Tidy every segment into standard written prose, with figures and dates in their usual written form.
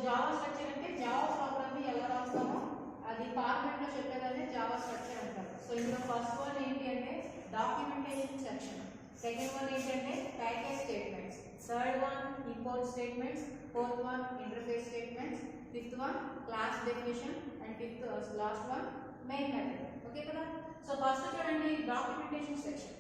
Java structure అంటే Java programme ని ఎలా రాస్తామో అది ఫార్మాట్ లో చెప్పేదాన్ని జావా స్ట్రక్చర్ అంటారు. సో ఇందులో ఫస్ట్ వన్ ఏంటి అంటే డాక్యుమెంటేషన్ సెక్షన్, సెకండ్ వన్ ఏంటంటే package statements, third one import statements, fourth one interface statements, fifth one class definition and fifth last one main method. Okay కదా. So first చూడండి documentation section.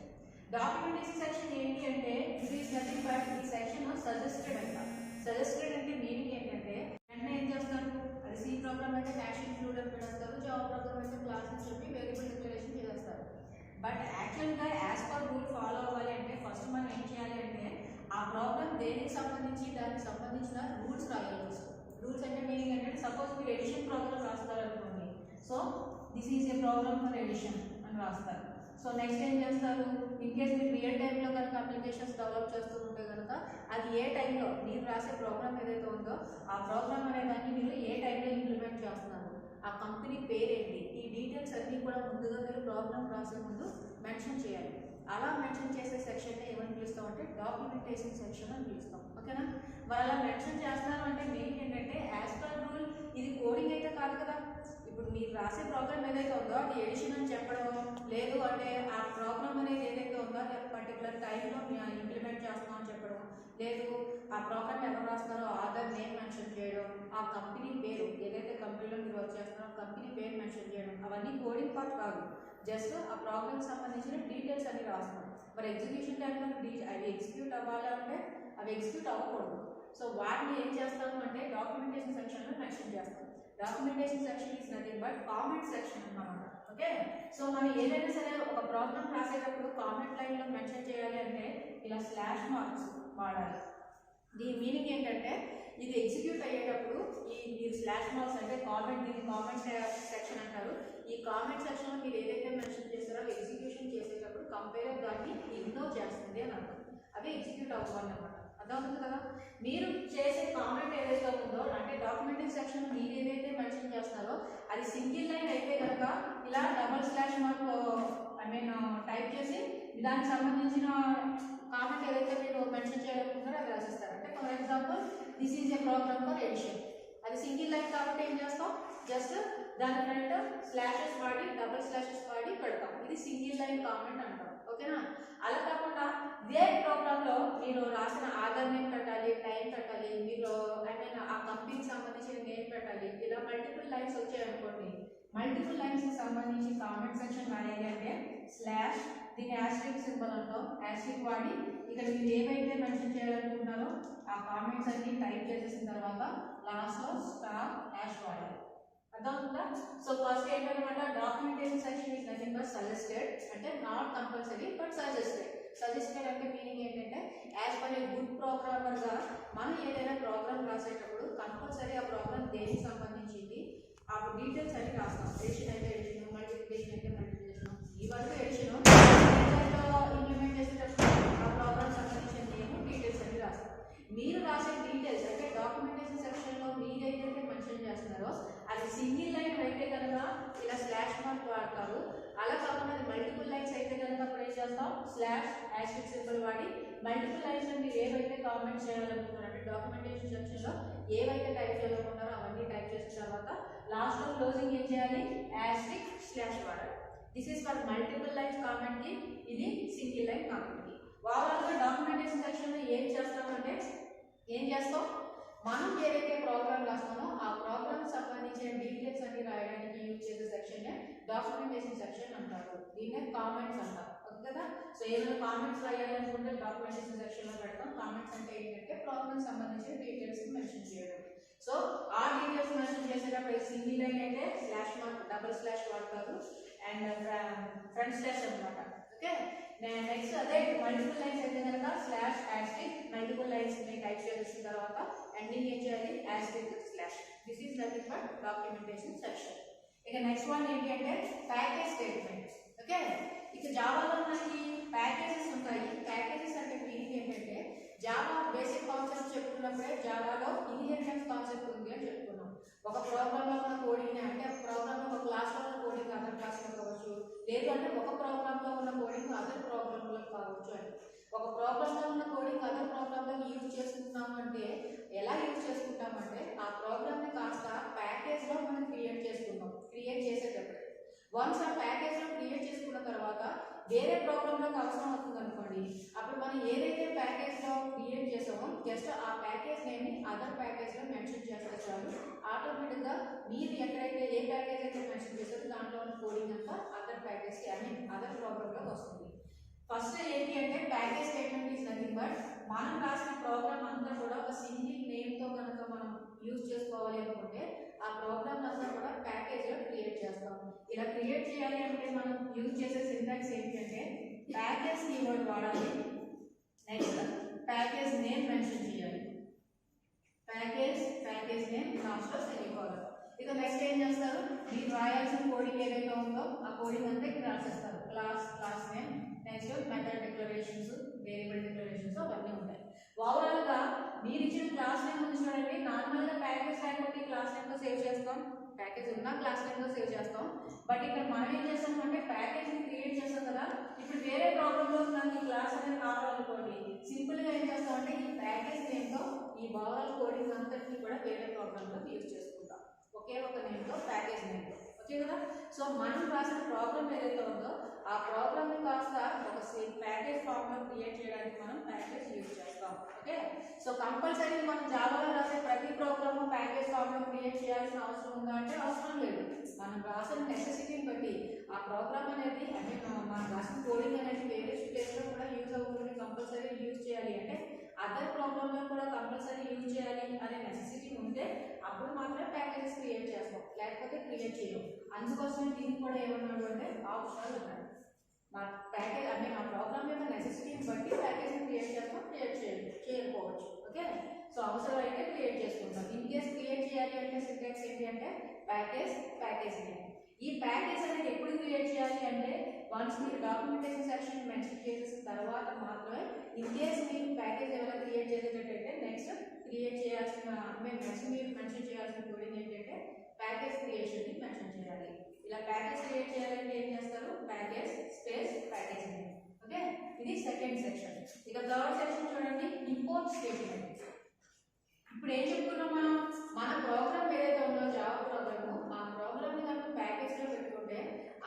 Documentation section ఏంటి అంటే it is nothing but ఈ section suggested అంట. Suggested అంటే meaning ఏంటంటే వెంటనే ఏం చేస్తారు, అది సి ప్రోగ్రామ్ అయితే హ్యాష్ ఇంక్లూడ్ అని పెడతారు, జావా ప్రోగ్రామ్ అయితే క్లాస్ అని చెప్పి వేరియబుల్ డిక్లరేషన్ చేస్తారు. బట్ యాక్చువల్గా యాజ్ పర్ రూల్ ఫాలో అవ్వాలి అంటే ఫస్ట్ మనం ఏం చేయాలి అంటే ఆ ప్రోగ్రామ్ దేనికి సంబంధించి దానికి సంబంధించిన రూల్స్ రాయాలి. రూల్స్ అంటే మీనింగ్ అంటే సపోజ్ మీరు ఎడిషన్ ప్రోగ్రామ్ రాస్తారు అనుకోండి, so this is a program for addition అని రాస్తారు. సో నెక్స్ట్ ఏం చేస్తారు, ఇన్ కేస్ మీరు రియల్ టైంలో కనుక అప్లికేషన్స్ డెవలప్ చేస్తూ ఉంటే కనుక అది ఏ టైంలో మీరు రాసే ప్రోగ్రామ్ ఏదైతే ఉందో ఆ ప్రోగ్రామ్ అనే దాన్ని మీరు ఏ టైంలో ఇంప్లిమెంట్ చేస్తున్నారు, ఆ కంపెనీ పేరేంటి, ఈ డీటెయిల్స్ అన్నీ కూడా ముందుగా మీరు ప్రోగ్రామ్ రాసే ముందు మెన్షన్ చేయాలి. అలా మెన్షన్ చేసే సెక్షన్ ఏమని పిలుస్తాం అంటే డాక్యుమెంటేషన్ సెక్షన్ అని పిలుస్తాం. ఓకేనా. మరి అలా మెన్షన్ చేస్తారు అంటే మెయిన్ ఏంటంటే యాజ్ పర్ రూల్ ఇది కోడింగ్ అయితే కాదు కదా. ఇప్పుడు మీరు రాసే ప్రోగ్రామ్ ఏదైతే ఉందో అది ఎడిషన్ అని చెప్పడం, లేదు అంటే ఆ ప్రోగ్రామ్ అనేది ఏదైతే ఉందో అది పర్టికులర్ టైంలో ఇంప్లిమెంట్ చేస్తాం అని చెప్పడం, లేదు ఆ ప్రోగ్రామ్ ఎవరు రాస్తారో ఆధార్ నేమ్ మెన్షన్ చేయడం, ఆ కంపెనీ పేరు ఏదైతే కంపెనీలో మీరు వర్క్ చేస్తున్నారో కంపెనీ పేరు మెన్షన్ చేయడం, అవన్నీ కోడింగ్ పార్ట్ కాదు. జస్ట్ ఆ ప్రోగ్రామ్ సంబంధించిన డీటెయిల్స్ అన్ని రాస్తాం. మరి ఎగ్జిక్యూషన్ టైంలో అవి ఎగ్జిక్యూట్ అవ్వాలి అంటే అవి ఎగ్జిక్యూట్ అవ్వకూడదు. సో వాటిని ఏం చేస్తాము అంటే డాక్యుమెంటేషన్ సెక్షన్లో మెన్షన్ చేస్తాం. Documentation section is nothing but comment section అన్నమాట. ఓకే. సో మనం ఏదైనా సరే ఒక ప్రోగ్రామ్ రాసేటప్పుడు కామెంట్ లైన్లో మెన్షన్ చేయాలి అంటే ఇలా స్లాష్ మార్క్స్ వాడాలి. దీని మీనింగ్ ఏంటంటే ఇది ఎగ్జిక్యూట్ అయ్యేటప్పుడు ఈ మీరు స్లాష్ మార్క్స్ అంటే కామెంట్, దీన్ని కామెంట్ సెక్షన్ అంటారు. ఈ కామెంట్ సెక్షన్లో మీరు ఏదైతే మెన్షన్ చేస్తారో ఎగ్జిక్యూషన్ చేసేటప్పుడు కంపైలర్ దాన్ని ఇగ్నోర్ చేస్తుంది అని అర్థం. అవి ఎగ్జిక్యూట్ అవ్వాలన్నమాట. అర్థమవుతుంది కదా. మీరు చేసే కామెంట్ ఏదైతే ఉందో అంటే డాక్యుమెంటేషన్ సెక్షన్ మీరు ఏదైతే మెన్షన్ చేస్తున్నారో అది సింగిల్ లైన్ అయితే కనుక ఇలా డబల్ స్లాష్ మార్క్ టైప్ చేసి దానికి సంబంధించిన కామెంట్ ఏదైతే మీరు మెన్షన్ చేయాలనుకుంటారో అది రాసిస్తారు. అంటే for example this is a program for addition, అది సింగిల్ లైన్ కాబట్టి ఏం చేస్తాం, జస్ట్ దాని ఫ్రంట్ స్లాషెస్ వాడి డబుల్ స్లాషెస్ వాడి పెడతాం. ఇది సింగిల్ లైన్ కామెంట్ అంటాం. ఓకేనా. అలా కాకుండా ఇదే ప్రోగ్రామ్ లో మీరు రాసిన ఆధార్ నేమ్ పెట్టాలి, టైం పెట్టాలి, మీరు ఆ కంపెనీకి సంబంధించిన నేమ్ పెట్టాలి, ఇలా మల్టిపుల్ లైన్స్ వచ్చాయనుకోండి, మల్టిపుల్ లైన్స్ కి సంబంధించి కామెంట్ సెక్షన్ రాయాలి అంటే స్లాష్ దీని యాస్ట్రిక్ సింబల్ అంటాం, యాస్ట్రిక్ వాడి ఇక్కడ మీరు ఏవైతే మెన్షన్ చేయాలనుకుంటున్నారో ఆ కామెంట్స్ అన్ని టైప్ చేసేసిన తర్వాత లాస్ట్ లో స్టార్ హ్యాష్ వాడాలి. అర్థమవుతుందా. సో ఫస్ట్ ఏంటన్నమాట documentation section is nothing but suggested, అంటే not compulsory but suggested. Suggested అంటే మీనింగ్ ఏంటంటే as per a good programmer గా మనం ఏదైనా ప్రోగ్రామ్ రాసేటప్పుడు కంపల్సరీ ఆ ప్రోగ్రామ్ దేనికి సంబంధించింది ఆ డీటెయిల్స్ అన్ని రాస్తాం. ఎడిషన్ అయితే ఎడిషన్, మల్టిప్లికేషన్ అయితే మల్టిప్లికేషన్, ఈ వరకు ఎడిషన్ ఇంప్లిమెంట్ చేసేటప్పుడు ఆ ప్రోగ్రామ్ సంబంధించిన నేమ్ డీటెయిల్స్ అన్ని రాస్తాం. మీరు రాసే డీటెయిల్స్ అంటే డాక్యుమెంటేషన్ సెక్షన్ లో మీరు ఏదైతే మెన్షన్ చేస్తున్నారో అది సింగిల్ లైన్ అయితే కనుక ఇలా స్లాష్ మార్క్ వాడతారు. అలా కాకుండా అది మల్టిపుల్ లైన్స్ అయితే కనుక అప్పుడు ఏం చేస్తాం, స్లాష్ యాస్ట్రిక్ సింబల్ వాడి మల్టిపుల్ లైన్స్ లో మీరు ఏవైతే కామెంట్ చేయాలనుకున్నారో అంటే డాక్యుమెంటేషన్ సెక్షన్ లో ఏవైతే టైప్ చేయాలనుకున్నారో అవన్నీ టైప్ చేసిన తర్వాత లాస్ట్ లో క్లోజింగ్ ఏం చేయాలి, యాస్ట్రిక్ స్లాష్ వాడాలి. This is for multiple lines comment కి, ఇది సింగిల్ లైన్ కామెంట్ కి. ఓవరాల్ గా డాక్యుమెంటేషన్ సెక్షన్ లో ఏం చేస్తామంటే ఏం చేస్తాం, మనం ఏదైతే ప్రోగ్రామ్ రాస్తామో ఆ ప్రోగ్రామ్ సంబంధించిన డీటెయిల్స్ అన్ని రాయడానికి యూజ్ చేసే సెక్షన్ డాక్యుమెంటేషన్ సెక్షన్ అంటారు. దీన్నే కామెంట్స్ అంటారు. ఓకే కదా. సో ఏదైనా కామెంట్స్ రాయాలనుకుంటే డాక్యుమెంటేషన్ సెక్షన్ లో పెడతాం. కామెంట్స్ అంటే ఏంటంటే ప్రోగ్రామ్ సంబంధించిన డీటెయిల్స్ మెన్షన్ చేయడం. సో ఆ డీటెయిల్స్ మెన్షన్ చేసేటప్పుడు సింగిల్ లైన్ అయితే స్లాష్ మార్క్ డబుల్ స్లాష్ వాడతారు అండ్ ఫ్రంట్ స్లాష్ అన్నమాట. ఓకే. నెక్స్ట్ అదే మల్టిపుల్ లైన్స్ అయితే కనుక స్లాష్ యాస్ట్రిక్ మల్టిపుల్ లైన్స్ ని టైప్ చేసిన తర్వాత ఎండింగ్ ఏం చేయాలి, asterisk slash. This is nothing but documentation section. ఇక నెక్స్ట్ వన్ ఏంటి అంటే ప్యాకేజ్ స్టేట్మెంట్స్. ఓకే. ఇక జావాలో మనకి ప్యాకేజెస్ ఉంటాయి. ప్యాకేజెస్ అంటే మీనింగ్ ఏంటంటే జావా బేసిక్ కాన్సెప్ట్ చెప్పుకున్నప్పుడే జావాలో ఇన్హెరిటెన్స్ కాన్సెప్ట్ ఉంది అని చెప్పుకున్నాం. ఒక ప్రోగ్రామ్ లో ఉన్న కోడింగ్ అంటే ప్రోగ్రామ్ ఒక క్లాస్ లో ఉన్న కోడింగ్ అదర్ క్లాస్ లో కావచ్చు, లేదు అంటే ఒక ప్రోగ్రామ్ లో ఉన్న కోడింగ్ అదర్ ప్రోగ్రామ్ లో కావచ్చు అని. ఒక ప్రోగ్రామ్ లో ఉన్న కోడింగ్ అదర్ ప్రోగ్రామ్ లో యూజ్ చేసుకుంటున్నాము అంటే ఎలా యూజ్ చేసుకుంటామంటే ఆ ప్రోగ్రామ్ వన్స్ ఆ ప్యాకేజ్లో క్రియేట్ చేసుకున్న తర్వాత వేరే ప్రోగ్రామ్లోకి అవసరం అవుతుంది అనుకోండి, అప్పుడు మనం ఏదైతే ప్యాకేజ్లో క్రియేట్ చేసామో జస్ట్ ఆ ప్యాకేజ్ నేమ్ని అదర్ ప్యాకేజ్లో మెన్షన్ చేస్తే చాలు, ఆటోమేటిక్గా మీరు ఎక్కడైతే ఏ ప్యాకేజ్ అయితే మెన్షన్ చేస్తారో దాంట్లో ఉన్న కోడింగ్ అంతా అదర్ ప్యాకేజ్కి అదర్ ప్రోగ్రామ్లోకి వస్తుంది. ఫస్ట్ ఏంటి అంటే package statement is nothing but మనం రాసిన ప్రోగ్రామ్ అంతా కూడా ఒక సింగిల్ నేమ్తో కనుక మనం యూజ్ చేసుకోవాలి అనుకుంటే ఆ ప్రోగ్రామ్ అంతా కూడా ప్యాకేజ్లో క్రియేట్ చేస్తాం. ఇలా క్రియేట్ చేయాలి అంటే మనం యూజ్ చేసే సింటాక్స్ ఏంటి అంటే ప్యాకేజ్ కీవర్డ్ వాడాలి, నెక్స్ట్ ప్యాకేజ్ నేమ్ మెన్షన్ చేయాలి, ప్యాకేజ్ నేమ్ లాస్ట్లో సెమికోలన్. ఇక నెక్స్ట్ ఏం చేస్తారు, మీరు రాయాల్సిన కోడింగ్ ఏదైతే ఉందో ఆ కోడింగ్ అంతా ఇక్కడ రాసేస్తారు. Class name, next method declarations, variable declarations అవన్నీ ఉంటాయి. ఓవరాల్ గా మీరు ఇచ్చిన క్లాస్ నేమ్ ఉంది చూడండి, నార్మల్ గా ప్యాకేజ్ లేకపోతే క్లాస్ నేమ్ తో సేవ్ చేస్తాం, ప్యాకేజ్ ఉన్న క్లాస్ నేమ్ తో సేవ్ చేస్తాం. బట్ ఇక్కడ మనం ఏం చేస్తాం అంటే ప్యాకేజ్ ని క్రియేట్ చేస్తాం కదా, ఇప్పుడు వేరే ప్రోగ్రామ్ లో నాకు ఈ క్లాస్ అనేది కావాలనుకోండి, సింపుల్ గా ఏం చేస్తాం అంటే ఈ ప్యాకేజ్ నేమ్ తో ఈ ఓవరాల్ కోడింగ్ అంతటిని కూడా వేరే ప్రోగ్రామ్ లో యూజ్ చేసుకుంటాం, ఒకే ఒక నేమ్ తో ప్యాకేజ్ నేమ్ తో. ఓకే కదా, సో మనం రాసిన ప్రోగ్రామ్ ఏదైతే ఉందో ఆ ప్రోగ్రామ్ ని కాస్త ఒక ప్యాకేజ్ ఫామ్ లో క్రియేట్ చేయడానికి మనం ప్యాకేజ్ యూజ్ చేస్తాం. ఓకే, సో కంపల్సరీ మనం జావాలో రాసే ప్రతి ప్రోగ్రామ్ ప్యాకేజ్ ఫామ్ లో క్రియేట్ చేయాల్సిన అవసరం ఉందా అంటే అవసరం లేదు. మనం రాసిన నెసెసిటీని బట్టి ఆ ప్రోగ్రామ్ అనేది అంటే మనం రాసిన కోడింగ్ అనేది వేరే ప్లేస్ లో కూడా యూజ్ అవుతుంది, కంపల్సరీ యూజ్ చేయాలి అంటే అదర్ ప్రోగ్రామ్ లో కూడా కంపల్సరీ యూజ్ చేయాలి అనే నెసెసిటీ ఉంటే అప్పుడు మాత్రమే ప్యాకేజెస్ క్రియేట్ చేస్తాం, లేకపోతే క్రియేట్ చేయం. అందుకోసమే దీనికి కూడా ఏమన్నాడు అంటే ఆప్షనల్ అన్నాడు. మా ప్యాకేజ్ అంటే మా ప్రోగ్రామ్ యొక్క నెసెసిటీని బట్టి ప్యాకేజ్ క్రియేట్ చేస్తాం, క్రియేట్ చేయకపోవచ్చు. ఓకే, సో అవసరం అయితే క్రియేట్ చేసుకుంటాం. ఇన్ కేస్ క్రియేట్ చేయాలి అంటే సింటాక్స్ ఏంటి అంటే ప్యాకేజ్ నేమ్. ఈ ప్యాకేజ్ అనేది ఎప్పుడు క్రియేట్ చేయాలి అంటే వన్స్ మీరు డాక్యుమెంటేషన్ సెక్షన్ మెన్షన్ చేసిన తర్వాత మాత్రమే. ఇన్ కేస్ మీరు ప్యాకేజ్ ఏమైనా క్రియేట్ చేసేటట్టయితే నెక్స్ట్ క్రియేట్ చేయాల్సిన నెక్స్ట్ మీరు మెన్షన్ చేయాల్సిన కోడింగ్ ఏంటంటే ప్యాకేజ్ క్రియేషన్ ని మెన్షన్ చేయాలి. ఇలా ప్యాకేజ్ క్రియేట్ చేయాలంటే ఏం చేస్తారు, package space package name. Okay, ఇది సెకండ్ సెక్షన్. ఇక థర్డ్ సెక్షన్ చూడండి, ఇంపోర్ట్ స్టేట్మెంట్. ఇప్పుడు ఏం చెప్పుకున్నాం మనం, మన ప్రోగ్రామ్ ఏదైతే ఉందో జావా ప్రోగ్రామ్, ఆ ప్రోగ్రామ్ ని కనుక ప్యాకేజ్ లో పెట్టుకుంటే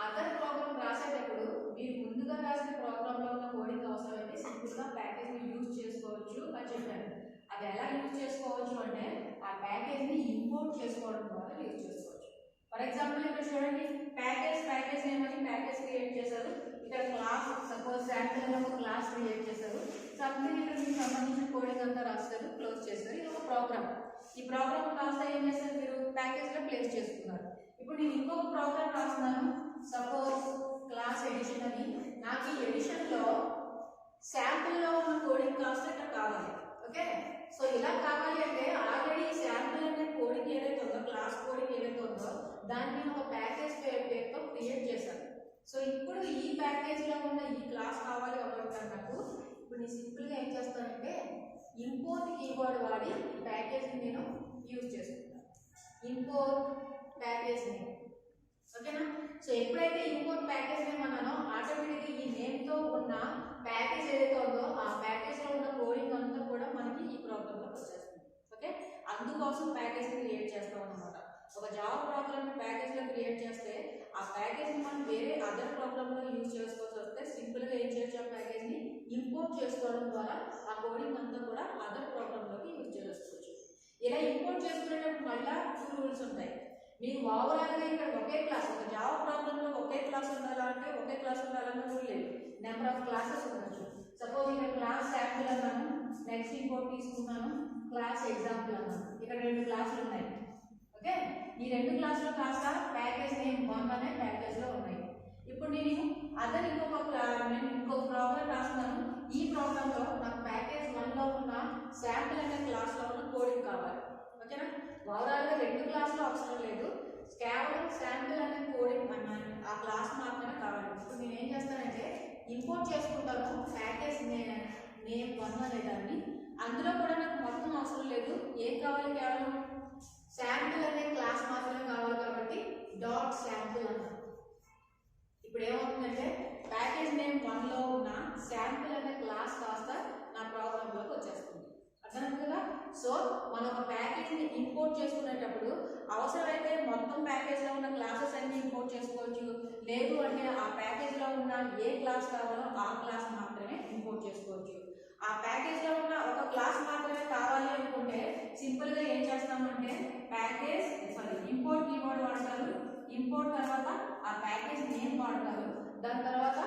అదర్ ప్రోగ్రామ్ రాసేటప్పుడు మీరు ముందుగా రాసిన ప్రోగ్రామ్ లో ఉన్న కోడింగ్ అవసరమైతే సింపుల్ గా ప్యాకేజ్ ని యూజ్ చేసుకోవచ్చు అని చెప్పాను. అది ఎలా యూజ్ చేసుకోవచ్చు అంటే ఆ ప్యాకేజ్ ని ఇంపోర్ట్ చేసుకోవడం ద్వారా యూజ్ చేసుకోవచ్చు. ఫర్ ఎగ్జాంపుల్ ఇక్కడ చూడండి, ప్యాకేజ్ నేమ్ అని ప్యాకేజ్ క్రియేట్ చేశారు. ఇక్కడ క్లాస్ సపోజ్ శాంపుల్ ఒక క్లాస్ క్రియేట్ చేశారు. సంథింగ్ ఇక్కడ మీకు సంబంధించిన కోడింగ్ అంతా రాస్తారు, క్లోజ్ చేస్తారు. ఇది ఒక ప్రోగ్రామ్. ఈ ప్రోగ్రామ్ రాస్తే ఏం చేస్తారు, మీరు ప్యాకేజ్ లో ప్లేస్ చేసుకున్నారు. ఇప్పుడు నేను ఇంకొక ప్రోగ్రామ్ రాస్తున్నాను, సపోజ్ క్లాస్ ఎడిషన్ అని. నాకు ఈ ఎడిషన్ లో శాంపుల్ లో ఉన్న కోడింగ్ కాస్త ఇక్కడ కావాలి. ఓకే, సో ఇలా కావాలి అంటే ఆల్రెడీ శాంపుల్ అనే కోడింగ్ ఏదైతే ఉందో, క్లాస్ కోడింగ్ ఏదైతే ఉందో దాన్ని ఒక ప్యాకేజ్ పేరుతో క్రియేట్ చేశాను. సో ఇప్పుడు ఈ ప్యాకేజ్ లో ఉన్న ఈ క్లాస్ కావాలి కాబట్టి నాకు ఇప్పుడు నేను సింపుల్ గా ఏం చేస్తానంటే ఇంపోర్ట్ కీవర్డ్ వాడి ఈ ప్యాకేజ్ ని నేను యూజ్ చేసుకుంటాను. Import package name. ఓకేనా, సో ఎప్పుడైతే ఇంపోర్ట్ ప్యాకేజ్ నేమ్ అన్నానో ఆటోమేటిక్గా ఈ నేమ్ తో ఉన్న ప్యాకేజ్ ఏదైతే ఉందో ఆ ప్యాకేజ్ లో ఉన్న కోడింగ్ అంతా కూడా మనకి ఈ ప్రోగ్రామ్ లో వచ్చేస్తుంది. ఓకే, అందుకోసం ప్యాకేజ్ క్రియేట్ చేస్తాం అన్నమాట. ఒక జావా ప్రోగ్రామ్ ప్యాకేజ్ లో క్రియేట్ చేస్తే ఆ ప్యాకేజ్ ని మనం వేరే అదర్ ప్రోగ్రామ్ లో యూజ్ చేసుకోవాల్సి వస్తే సింపుల్ గా ఏం చేయొచ్చు, ఆ ప్యాకేజ్ ని ఇంపోర్ట్ చేసుకోవడం ద్వారా ఆ కోడింగ్ అంతా కూడా అదర్ ప్రోగ్రామ్ లోకి యూజ్ చేసుకోవచ్చు. ఇలా ఇంపోర్ట్ చేసుకునేటప్పుడు మళ్ళీ 2 రూల్స్ ఉంటాయి. మీకు ఓవరాల్ గా ఇక్కడ ఒకే క్లాస్, ఒక జావా ప్రోగ్రామ్ లో ఒకే క్లాస్ ఉండాలా అంటే ఒకే క్లాస్ ఉండాలన్న రూల్ లేదు. నెంబర్ ఆఫ్ క్లాసెస్ ఉండొచ్చు. సపోజ్ ఇక్కడ క్లాస్ శాంపుల్ అన్నాను, నెక్స్ట్ ఇంపోర్ట్ తీసుకున్నాను క్లాస్ ఎగ్జాంపుల్ అన్నాను. ఇక్కడ 2 క్లాసులు ఉన్నాయి. ఓకే, ఈ 2 క్లాసులు కాస్త ప్యాకేజ్ నేమ్ 1 అనే ప్యాకేజ్ లో ఉన్నాయి. ఇప్పుడు నేను అదర్ ఇంకొక ప్రోగ్రామ్ రాస్తున్నాను. ఈ ప్రోగ్రామ్ లో నాకు ప్యాకేజ్ 1 లో ఉన్న శాంపుల్ అనే క్లాస్ లో ఉన్న కోడింగ్ కావాలి. ఓకేనా, ఓవరాల్ గా 2 క్లాసులు అవసరం లేదు, కేవలం శాంపుల్ అనే కోడింగ్ ఆ క్లాస్ మాత్రమే కావాలి. ఇప్పుడు నేను ఏం చేస్తానంటే ఇంపోర్ట్ చేసుకుంటాను ప్యాకేజ్ నేమ్ 1 అనే దాన్ని. అందులో కూడా నాకు మొత్తం అవసరం లేదు, ఏం కావాలి, కేవలం శాంపుల్ అనే క్లాస్ మాత్రమే కావాలి కాబట్టి డాట్ శాంపుల్ అన్నాను. ఇప్పుడు ఏమవుతుందంటే ప్యాకేజ్ నేమ్ 1 లో ఉన్న శాంపుల్ అనే క్లాస్ కాస్త నా ప్రోగ్రామ్ లోకి వచ్చేస్తుంది. అర్థమైంది కదా, సో మనం ఒక ప్యాకేజ్ ని ఇంపోర్ట్ చేసుకునేటప్పుడు అవసరమైతే మొత్తం ప్యాకేజ్ లో ఉన్న క్లాసెస్ అన్ని ఇంపోర్ట్ చేసుకోవచ్చు, లేదు అంటే ఆ ప్యాకేజ్ లో ఉన్న ఏ క్లాస్ కావాలో ఆ క్లాస్ మాత్రమే ఇంపోర్ట్ చేసుకోవచ్చు. ఆ ప్యాకేజ్ లో ఉన్న ఒక క్లాస్ మాత్రమే కావాలి అనుకుంటే సింపుల్ గా ఏం చేస్తామంటే ప్యాకేజ్ ఇంపోర్ట్ కీవర్డ్ వాడతారు. ఇంపోర్ట్ తర్వాత ఆ ప్యాకేజ్ నేమ్ వాడతారు. దాని తర్వాత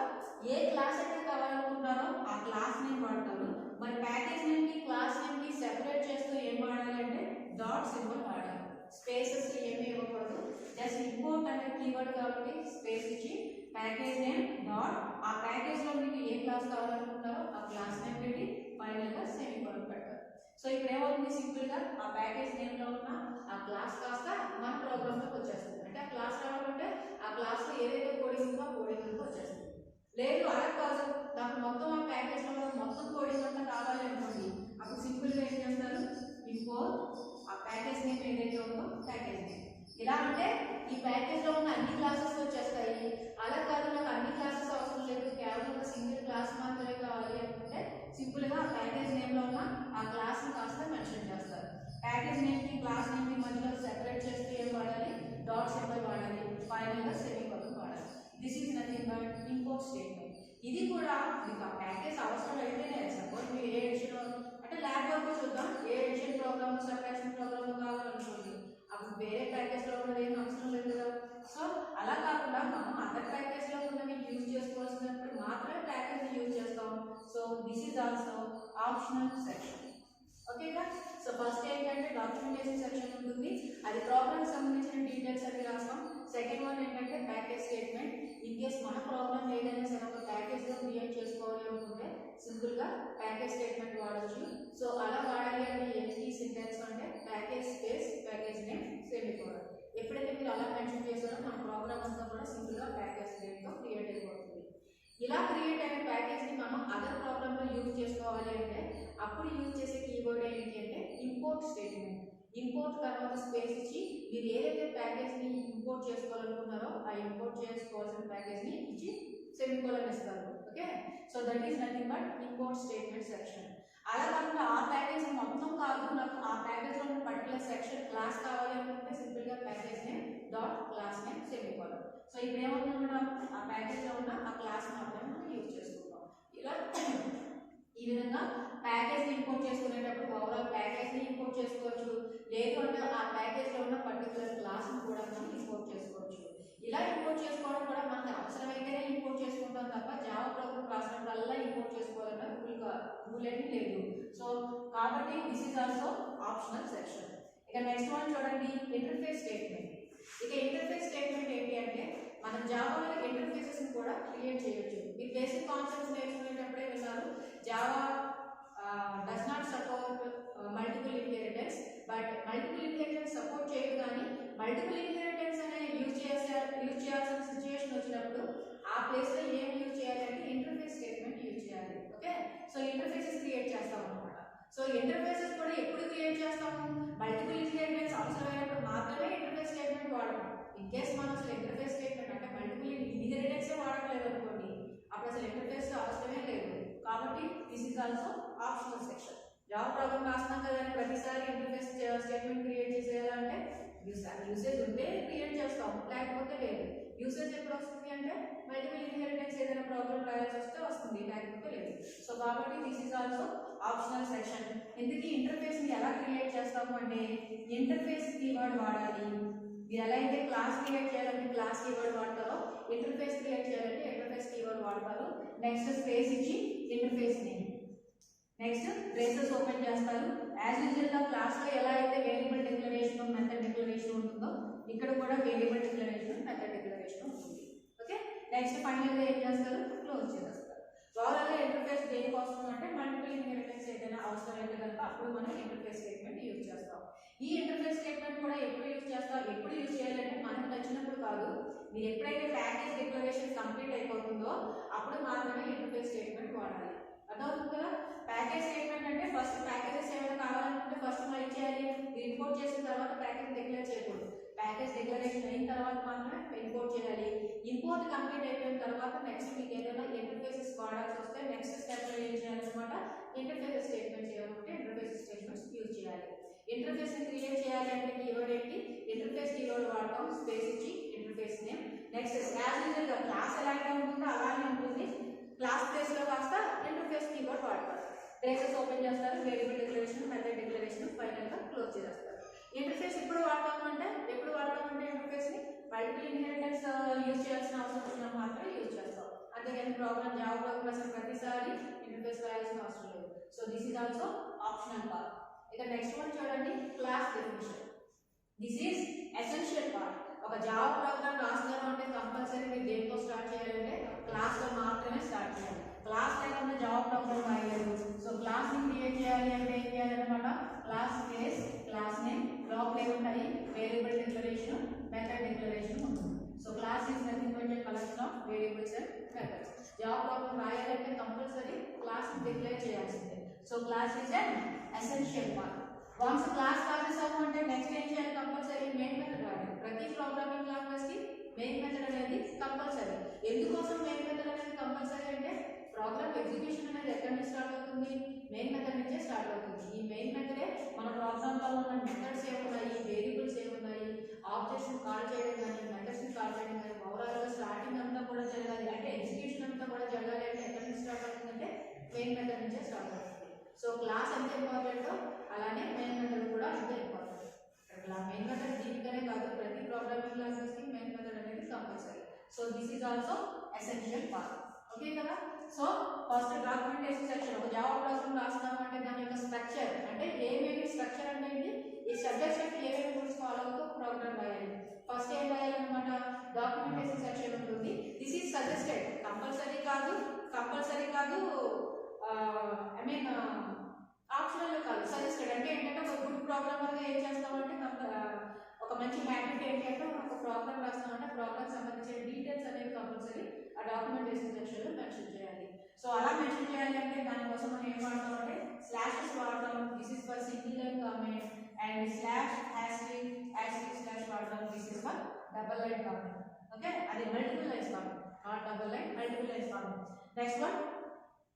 ఏ క్లాస్ అయితే కావాలనుకుంటారో ఆ క్లాస్ నేమ్ వాడతారు. మరి ప్యాకేజ్ నేమ్ కి క్లాస్ నేమ్ కి సెపరేట్ చేస్తూ ఏం వాడాలి అంటే డాట్ సింబల్ వాడాలి. స్పేసెస్ ఏమీ ఇవ్వకూడదు. జస్ట్ ఇంపోర్ట్ అనే కీవర్డ్ కాబట్టి స్పేస్ ఇచ్చి ప్యాకేజ్ నేమ్ డాట్ ఆ ప్యాకేజ్ లో మీకు ఏ క్లాస్ కావాలనుకుంటారో ఆ క్లాస్ నేమ్ పెట్టి ఫైనల్ గా సెమీకోలన్ పెట్టారు. సో ఇప్పుడు ఏమవుతుంది సింపుల్ గా ఆ ప్యాకేజ్ నేమ్ లో ఉన్న ఆ క్లాస్ కాస్త మన ప్రోగ్రామ్ లోకి వచ్చేస్తుంది. అంటే ఆ క్లాస్ రావాలంటే ఆ క్లాస్ లో ఏదైతే కోడింగ్ ఉందో ఆ కోడింగ్ అంతా వచ్చేస్తుంది. లేదు అలా కాదు నాకు మొత్తం ఆ ప్యాకేజ్ లో మొత్తం కోడింగ్ అంతా కావాలి అనుకోండి అప్పుడు సింపుల్ గా ఏం చేస్తారు ఇంపోర్ట్ ఆ ప్యాకేజ్ నేమ్ ఏదైతే ఉందో ప్యాకేజ్ నేమ్. ఇలా అంటే ఈ ప్యాకేజ్ లో ఉన్న అన్ని క్లాసెస్ వచ్చేస్తాయి. అలా కాదు నాకు అన్ని క్లాసెస్ అవసరం లేదు కేవలం ఒక సింగిల్ క్లాస్ మాత్రమే కావాలి అనుకుంటే సింపుల్ గా ఆ ప్యాకేజ్ నేమ్ లో ఉన్న ఆ క్లాస్ ని కాస్త మెన్షన్ చేస్తారు. ప్యాకేజ్ నేమ్ కి క్లాస్ నేమ్ కి మధ్యలో సెపరేట్ చేస్తూ ఏం వాడాలి డాట్ సింబల్ వాడాలి. ఫైనల్ గా సెమీకోలన్ వాడాలి. This is nothing but import statement. ఇది కూడా మీకు ఆ ప్యాకేజ్ అవసరం అయితేనే సపోజ్ మీరు ఏ ఎడిషన్ అంటే ల్యాబ్ వరకు చూద్దాం ఏ ఎడిషన్ ప్రోగ్రామ్ సబ్ట్రాక్షన్ ప్రోగ్రామ్ కావాలనుకోండి అప్పుడు వేరే ప్యాకేజ్ లో ఉన్నది ఏం అవసరం లేదు కదా. సో అలా కాకుండా మనం అదర్ ప్యాకేజ్ లో ఉన్నవి యూజ్ చేసుకోవాల్సినప్పుడు మాత్రమే ప్యాకేజ్ యూజ్ చేస్తాం. So this is also optional section. ఓకేగా. సో ఫస్ట్ ఏంటంటే డాక్యుమెంటేషన్ సెక్షన్ ఉంటుంది. అది ప్రోగ్రామ్ సంబంధించిన డీటెయిల్స్ అవి రాస్తాం. సెకండ్ వన్ ఏంటంటే ప్యాకేజ్ స్టేట్మెంట్. ఇన్ కేస్ మన ప్రోగ్రామ్ ఏదైనా సరే ఒక ప్యాకేజ్ లో క్రియేట్ చేసుకోవాలి అనుకుంటే సింపుల్ గా ప్యాకేజ్ స్టేట్మెంట్ వాడచ్చు. సో అలా వాడాలి అంటే ఏంటి సింటాక్స్ అంటే package space package name semicolon. ఎప్పుడైతే మీరు అలా మెన్షన్ చేస్తారో మన ప్రోగ్రామ్ అంతా కూడా సింపుల్ గా ప్యాకేజ్ నేమ్ తో క్రియేట్ అయిపోతుంది. ఇలా క్రియేట్ అయిన ప్యాకేజ్ ని మనం అదర్ ప్రోగ్రామ్ లో యూజ్ చేసుకోవాలి అంటే అప్పుడు యూజ్ చేసే కీవర్డ్ ఏంటి అంటే ఇంపోర్ట్ స్టేట్మెంట్. ఇంపోర్ట్ తర్వాత స్పేస్ ఇచ్చి మీరు ఏదైతే ప్యాకేజ్ ని ఇంపోర్ట్ చేసుకోవాలనుకున్నారో ఆ ఇంపోర్ట్ చేసుకోవాల్సిన ప్యాకేజ్ ని ఇచ్చి సెమీకోలన్ ఇస్తారు. Okay. So that is nothing but import statement section. అలా కాకుండా ఆ ప్యాకేజ్ మొత్తం కాదు నాకు ఆ ప్యాకేజ్ లో ఉన్న పర్టికులర్ సెక్షన్ క్లాస్ కావాలి అనుకుంటే సింపుల్ గా package name dot class name semicolon. So ఇప్పుడు ఏమవుతుంది మనం ఆ ప్యాకేజ్ లో ఉన్న ఆ క్లాస్ మాత్రమే మనం యూజ్ చేసుకుంటాం. ఇలా ఈ విధంగా ప్యాకేజ్ ని ఇంపోర్ట్ చేసుకునేటప్పుడు ఓవరాల్ ప్యాకేజ్ ని ఇంపోర్ట్ చేసుకోవచ్చు. లేదు అంటే ఆ ప్యాకేజ్ లో ఉన్న పర్టికులర్ క్లాస్ ని కూడా మనం ఇంపోర్ట్ చేసుకోవచ్చు. ఇలా ఇంపోర్ట్ చేసుకోవడం కూడా మనకి అవసరమైతేనే ఇంపోర్ట్ చేసుకుంటాం తప్ప జావా ప్రోగ్రామ్ రాసినప్పుడల్లా ఇంపోర్ట్ చేసుకోవాలన్న రూల్ ఏమీ లేదు. సో కాబట్టి this is also optional section. ఇక నెక్స్ట్ వన్ చూడండి ఇంటర్ఫేస్ స్టేట్మెంట్. ఇక ఇంటర్ఫేస్ స్టేట్మెంట్ ఏంటి అంటే మనం జావాలో ఇంటర్ఫేసెస్ ని కూడా క్రియేట్ చేయొచ్చు. మీరు బేసిక్ కాన్సెప్ట్స్ నేర్చుకునేటప్పుడే విన్నారు Java does not support multiple inheritance. But multiple inheritance support చేయదు కానీ మల్టిపుల్ ఇన్హెరిటెన్స్ అనే యూజ్ చేయాల్సిన సిచ్యువేషన్ వచ్చినప్పుడు ఆ ప్లేస్ లో ఏం యూజ్ చేయాలి అంటే ఇంటర్ఫేస్ స్టేట్మెంట్ యూజ్ చేయాలి. ఓకే. సో ఇంటర్ఫేసెస్ క్రియేట్ చేస్తాం అన్నమాట. సో ఇంటర్ఫేసెస్ కూడా ఎప్పుడు క్రియేట్ చేస్తాము మల్టిపుల్ ఇన్హెరిటెన్స్ అవసరమైనప్పుడు మాత్రమే ఇంటర్ఫేస్ స్టేట్మెంట్ వాడతాం. ఇన్ కేస్ మనం అసలు ఇంటర్ఫేస్ స్టేట్మెంట్ అంటే మల్టిపుల్ ఇన్హెరిటెన్స్ వాడట్లేదు అనుకోండి అప్పుడు అసలు ఇంటర్ఫేస్ అవసరమే లేదు. కాబట్టి this is also optional section. Java program రాస్తున్నాం కదా ప్రతిసారి ఇంటర్ఫేస్ స్టేట్మెంట్ క్రియేట్ చేసేయాలంటే యూసేజ్ ఉంటే క్రియేట్ చేస్తాం లేకపోతే లేదు. యూసేజ్ ఎప్పుడు వస్తుంది అంటే మల్టిపుల్ ఇన్హెరిటెన్స్ ఏదైనా ప్రోగ్రామ్ రాయాల్సి వస్తే వస్తుంది లేకపోతే లేదు. సో కాబట్టి this is also optional section. ఇందుకీ ఇంటర్ఫేస్ ని ఎలా క్రియేట్ చేస్తాము అంటే ఇంటర్ఫేస్ కీవర్డ్ వాడాలి. మీరు ఎలా అయితే క్లాస్ క్రియేట్ చేయాలంటే క్లాస్ కీవర్డ్ వాడతారో ఇంటర్ఫేస్ క్రియేట్ చేయాలంటే ఇంటర్ఫేస్ కీవర్డ్ వాడతారు. నెక్స్ట్ స్పేస్ ఇచ్చి interface name. Next braces open చేస్తారు. యాజ్ యూజువల్ గా క్లాస్ లో ఎలా అయితే వేరియబుల్ డిక్లరేషన్ మెథడ్ డిక్లరేషన్ ఉంటుందో ఇక్కడ కూడా వేరియబుల్ డిక్లరేషన్ మెథడ్ డిక్లరేషన్ ఉంటుంది. ఓకే. నెక్స్ట్ ఫైనల్ గా ఏం చేస్తారు క్లోజ్ చేస్తారు. ఓవరాల్ గా ఇంటర్ఫేస్ దేనికోసం అంటే మల్టిపుల్ ఇన్హెరిటెన్స్ ఏదైనా అవసరమైతే కనుక అప్పుడు మనం ఇంటర్ఫేస్ స్టేట్మెంట్ యూజ్ చేస్తాం. ఈ ఇంటర్ఫేస్ స్టేట్మెంట్ కూడా ఎప్పుడు యూజ్ చేస్తాం ఎప్పుడు యూజ్ చేయాలంటే మనకు నచ్చినప్పుడు కాదు. మీరు ఎప్పుడైతే ప్యాకేజ్ డిక్లరేషన్ కంప్లీట్ అయిపోతుందో అప్పుడు మాత్రమే ఇంటర్ఫేస్ స్టేట్మెంట్ వాడాలి. అర్థమవుతుంది కదా. ప్యాకేజ్ స్టేట్మెంట్ అంటే ఫస్ట్ ప్యాకేజెస్ ఏమైనా కావాలనుకుంటే ఫస్ట్ మనం ఏం చేయాలి ఇంపోర్ట్ చేసిన తర్వాత ప్యాకేజ్ డిక్లేర్ చేయకూడదు. ప్యాకేజ్ డిక్లరేషన్ అయిన తర్వాత మాత్రమే ఇంపోర్ట్ చేయాలి. ఇంపోర్ట్ కంప్లీట్ అయిపోయిన తర్వాత నెక్స్ట్ మీకు ఏదైనా ఇంటర్ఫేసెస్ వాడాల్సి వస్తే నెక్స్ట్ స్టెప్ లో ఏం చేయాలన్నమాట ఇంటర్ఫేస్ స్టేట్మెంట్ చేయాలంటే ఇంటర్ఫేస్ స్టేట్మెంట్స్ యూజ్ చేయాలి. ఇంటర్ఫేస్ ని క్రియేట్ చేయాలి అంటే కీవర్డ్ ఏంటి ఇంటర్ఫేస్ కీవర్డ్ వాడతాం. స్పేస్ ఇచ్చి interface name. Next as usual గా ట్రేసెస్ ఓపెన్ చేస్తారు, variable declaration, method declaration, final గా క్లోజ్ చేస్తారు. ఇంటర్ఫేస్ ఎప్పుడు వాడతామంటే ఇంటర్ఫేస్ ని మల్టిపుల్ ఇన్హెరిటెన్స్ యూజ్ చేయాల్సిన అవసరం వచ్చినప్పుడు మాత్రమే యూజ్ చేస్తాం. అంతేగాని ప్రోగ్రామ్ జావా ప్రోగ్రామ్ అసలు ప్రతిసారి ఇంటర్ఫేస్ రాయాల్సిన అవసరం లేదు. So this is also optional part. ఇక నెక్స్ట్ వన్ చూడండి, class definition. This is essential part. ఒక జావా ప్రోగ్రామ్ రాస్తున్నాను అంటే కంపల్సరీ మీరు దేంతో స్టార్ట్ చేయాలంటే క్లాస్ తో మాత్రమే స్టార్ట్ చేయాలి. క్లాస్ లేకుండా జావా ప్రోగ్రామ్ రాయలేదు. సో క్లాస్ ని క్రియేట్ చేయాలి అంటే ఏం చేయాలన్నమాట, క్లాస్ నేమ్, క్లాస్ నేమ్, లోపల ఏముంటాయి, వేరియబుల్ డిక్లరేషన్, మెథడ్ డిక్లరేషన్ ఉంటుంది. So class is nothing but a collection of variables and methods. Java program రాయాలంటే కంపల్సరీ క్లాస్ ని డిక్లేర్ చేయాల్సిందే. So class is an essential part. Once class రాసేసాము అంటే next ఏం చేయాలి, కంపల్సరీ మెయిన్ మెథడ్ రాయాలి. ప్రతి ప్రోగ్రామింగ్ లాంగ్వేజ్ కి మెయిన్ మెథడ్ అనేది కంపల్సరీ. ఎందుకోసం మెయిన్ మెథడ్ అనేది కంపల్సరీ అంటే ప్రోగ్రామ్ ఎగ్జిక్యూషన్ అనేది ఎక్కడి నుంచి స్టార్ట్ అవుతుంది, మెయిన్ మెథడ్ నుంచే స్టార్ట్ అవుతుంది. ఈ మెయిన్ మెథడే మన ప్రోగ్రామ్ లో ఉన్న మెథడ్స్ ఏమున్నాయి, వేరియబుల్స్ ఏమున్నాయి, ఆబ్జెక్ట్స్ ని కాల్ చేయడం కానీ, మెథడ్స్ ని కాల్ చేయడం కానీ, ఓవరాల్ గా స్టార్టింగ్ అంతా కూడా జరగాలి అంటే ఎగ్జిక్యూషన్ అంతా కూడా జరగాలి అంటే ఎక్కడి నుంచి స్టార్ట్ అవుతుందంటే మెయిన్ మెథడ్ నుంచే స్టార్ట్ అవుతుంది. సో క్లాస్ ఎంత ఇంపార్టెంటో అలానే మెయిన్ మెథడ్ కూడా అంతే ఇంపార్టెంట్. మెయిన్ మెథడ్ దీనికనే కాదు, ప్రతి ప్రోగ్రామింగ్ లాంగ్వేజ్ కి మెయిన్ మెథడ్ అనేది compulsory. So this is also essential part. Okay కదా. So first documentation section. ఒక జావా ప్రోగ్రామ్ రాస్తున్నాము అంటే దాని యొక్క స్ట్రక్చర్ అంటే ఏమేమి, స్ట్రక్చర్ అంటే ఏంటి, ఈ సబ్జెక్ట్స్ అంటే ఏమేమి రూల్స్ ఫాలో అవుతూ ప్రోగ్రామ్ రాయాలి. ఫస్ట్ ఏం రాయాలన్నమాట, డాక్యుమెంటేషన్ సెక్షన్ ఉంటుంది. దిస్ ఈజ్ సజెస్టెడ్, కంపల్సరీ కాదు ఐ మీన్ ఆప్షనల్ కాదు, సజెస్టెడ్. అంటే ఏంటంటే ఒక గుడ్ ప్రోగ్రామర్ గా ఏం చేస్తామంటే ఒక మంచి హ్యాబిట్ ఏంటి అంటే ఒక ప్రోగ్రామ్ రాస్తామంటే ప్రోగ్రామ్ సంబంధించిన డీటెయిల్స్ అనేవి కంపల్సరీ ఆ డాక్యుమెంటేషన్ సెక్షన్ లో మెన్షన్ చేయాలి. సో అలా మెన్షన్ చేయాలి అంటే దానికోసం మనం ఏం వాడతామంటే స్లాషెస్ వాడతాం. This is for single line comment and slash hash slash వాడతాం. This is for double line comment. Okay, అది multiple lines comment, not double line, multiple lines comment. Next one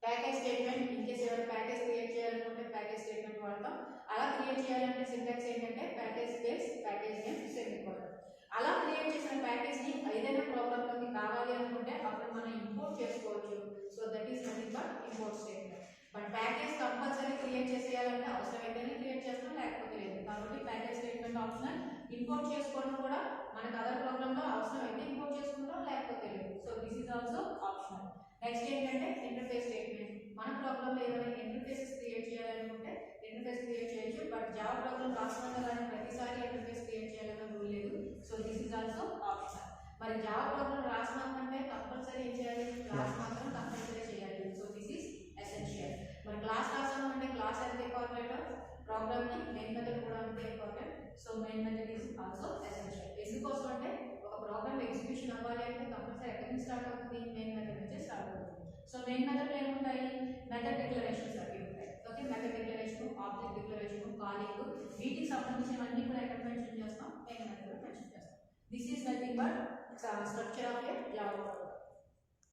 package statement. In case ఎవరైనా package create చేయాలనుకుంటే package statement వాడతాం. అలా create చేయాలంటే syntax ఏంటంటే package space package name semicolon. అలా create చేసిన package ని ఏదైనా ప్రోగ్రామ్ లోకి కావాలి అనుకుంటే అప్పుడు మనం ఇంపోర్ట్ చేసుకోవచ్చు. So that is nothing but import statement. But package compulsory create చేసేయాలంటే అవసరమైతేనే క్రియేట్ చేస్తాం, లేకపోతే లేదు. కాబట్టి ప్యాకేజ్ స్టేట్మెంట్ ఆప్షనల్. ఇంపోర్ట్ చేసుకోవడం కూడా మనకు అదర్ ప్రోగ్రామ్ లో అవసరం అయితే ఇంపోర్ట్ చేసుకుంటాం, లేకపోతే లేదు. So this is also optional. Next ఏంటంటే ఇంటర్ఫేస్ స్టేట్మెంట్. మన ప్రోగ్రామ్ లో ఏమైనా ఇంటర్ఫేసెస్ క్రియేట్ చేయాలనుకుంటే ఇంటర్ఫేస్ క్రియేట్ చేయొచ్చు. బట్ జావా ప్రోగ్రామ్ రాస్తున్నాం కదా ప్రతిసారి ఇంటర్ఫేస్ క్రియేట్ చేయాలన్న రూల్ లేదు. So this is also optional. మరి జావా ప్రోగ్రామ్ రాస్తున్నామంటే కంపల్సరీ ఏం చేయాలి, క్లాస్ మాత్రం కంపల్సరీ చేయాలి. So this is essential. మరి క్లాస్ రాసామంటే క్లాస్ ఎంత ఇంపార్టెంట్, ప్రోగ్రామ్ ని మెయిన్ మెథడ్ కూడా అంతే important. So main method is also essential. ఎందుకోసం అంటే ఒక ప్రోగ్రామ్ ఎగ్జిక్యూషన్ అవ్వాలి అంటే కంపల్సరీ ఎక్కడి నుంచి స్టార్ట్ అవుతుంది, మెయిన్ మెథడ్ నుంచే స్టార్ట్ అవుతుంది. సో మెయిన్ మెథడ్ ఏముంటాయి, మెథడ్ డిక్లరేషన్స్ అవి ఉంటాయి. Okay, method declaration, object declaration, calling, వీటికి సంబంధించినవన్నీ కూడా ఎక్కడ మెన్షన్ చేస్తాం, మెయిన్ మెథడ్ మెన్షన్ చేస్తాం. This is nothing but structure of A Java.